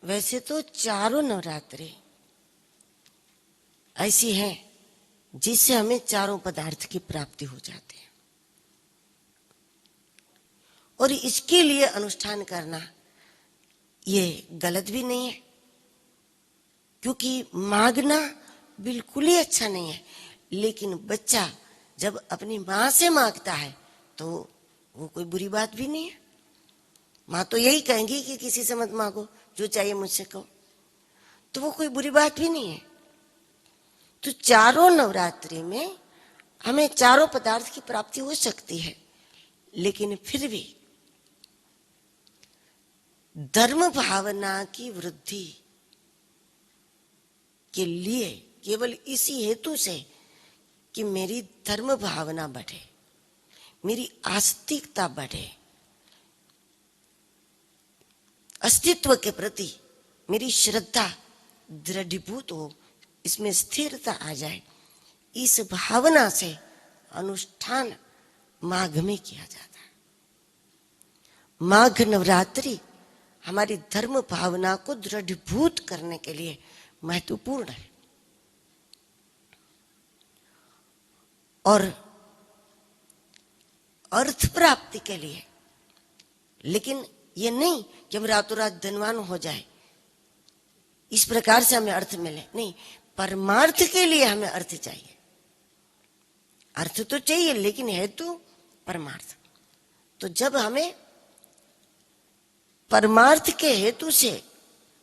वैसे तो चारों नवरात्रि ऐसी हैं जिससे हमें चारों पदार्थ की प्राप्ति हो जाती है, और इसके लिए अनुष्ठान करना ये गलत भी नहीं है, क्योंकि मांगना बिल्कुल ही अच्छा नहीं है। लेकिन बच्चा जब अपनी माँ से मांगता है तो वो कोई बुरी बात भी नहीं है। माँ तो यही कहेंगी कि किसी से मत मांगो, जो चाहिए मुझसे कहो, तो वो कोई बुरी बात भी नहीं है। तो चारों नवरात्रि में हमें चारों पदार्थ की प्राप्ति हो सकती है, लेकिन फिर भी धर्म भावना की वृद्धि के लिए केवल इसी हेतु से कि मेरी धर्म भावना बढ़े, मेरी आस्तिकता बढ़े, अस्तित्व के प्रति मेरी श्रद्धा दृढ़ीभूत हो, इसमें स्थिरता आ जाए, इस भावना से अनुष्ठान माघ में किया जाता है। माघ नवरात्रि हमारी धर्म भावना को दृढ़ीभूत करने के लिए महत्वपूर्ण है। और अर्थ प्राप्ति के लिए, लेकिन ये नहीं कि हम रातों रात धनवान हो जाए, इस प्रकार से हमें अर्थ मिले, नहीं, परमार्थ के लिए हमें अर्थ चाहिए। अर्थ तो चाहिए लेकिन हेतु परमार्थ। तो जब हमें परमार्थ के हेतु से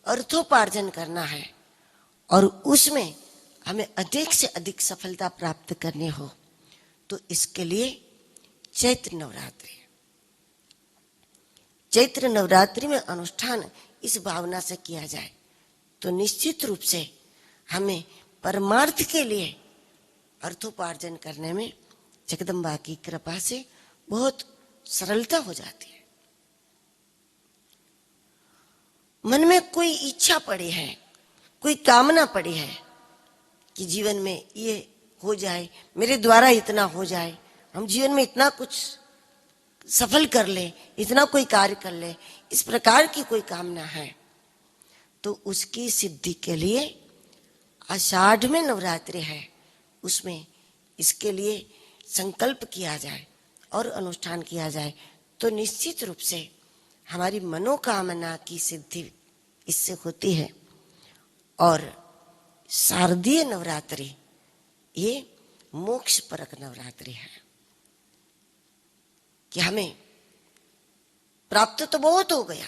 अर्थोपार्जन करना है और उसमें हमें अधिक से अधिक सफलता प्राप्त करनी हो, तो इसके लिए चैत्र नवरात्रि में अनुष्ठान इस भावना से किया जाए तो निश्चित रूप से हमें परमार्थ के लिए अर्थोपार्जन करने में जगदम्बा की कृपा से बहुत सरलता हो जाती है। मन में कोई इच्छा पड़ी है, कोई कामना पड़ी है कि जीवन में ये हो जाए, मेरे द्वारा इतना हो जाए, हम जीवन में इतना कुछ सफल कर ले, इतना कोई कार्य कर ले, इस प्रकार की कोई कामना है, तो उसकी सिद्धि के लिए आषाढ़ में नवरात्रि है, उसमें इसके लिए संकल्प किया जाए और अनुष्ठान किया जाए तो निश्चित रूप से हमारी मनोकामना की सिद्धि इससे होती है। और शारदीय नवरात्रि ये मोक्ष परक नवरात्रि है कि हमें प्राप्त तो बहुत हो गया,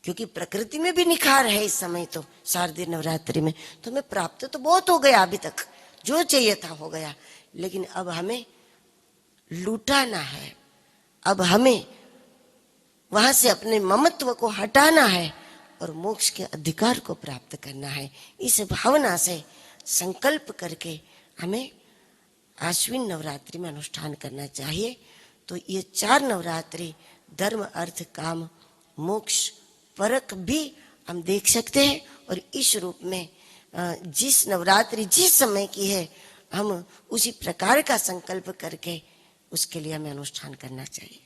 क्योंकि प्रकृति में भी निखार है इस समय, तो शारदीय नवरात्रि में तो हमें प्राप्त तो बहुत हो गया, अभी तक जो चाहिए था हो गया, लेकिन अब हमें लूटाना है, अब हमें वहां से अपने ममत्व को हटाना है और मोक्ष के अधिकार को प्राप्त करना है। इस भावना से संकल्प करके हमें आश्विन नवरात्रि में अनुष्ठान करना चाहिए। तो ये 4 नवरात्रि धर्म अर्थ काम मोक्ष परक भी हम देख सकते हैं, और इस रूप में जिस नवरात्रि जिस समय की है हम उसी प्रकार का संकल्प करके उसके लिए हमें अनुष्ठान करना चाहिए।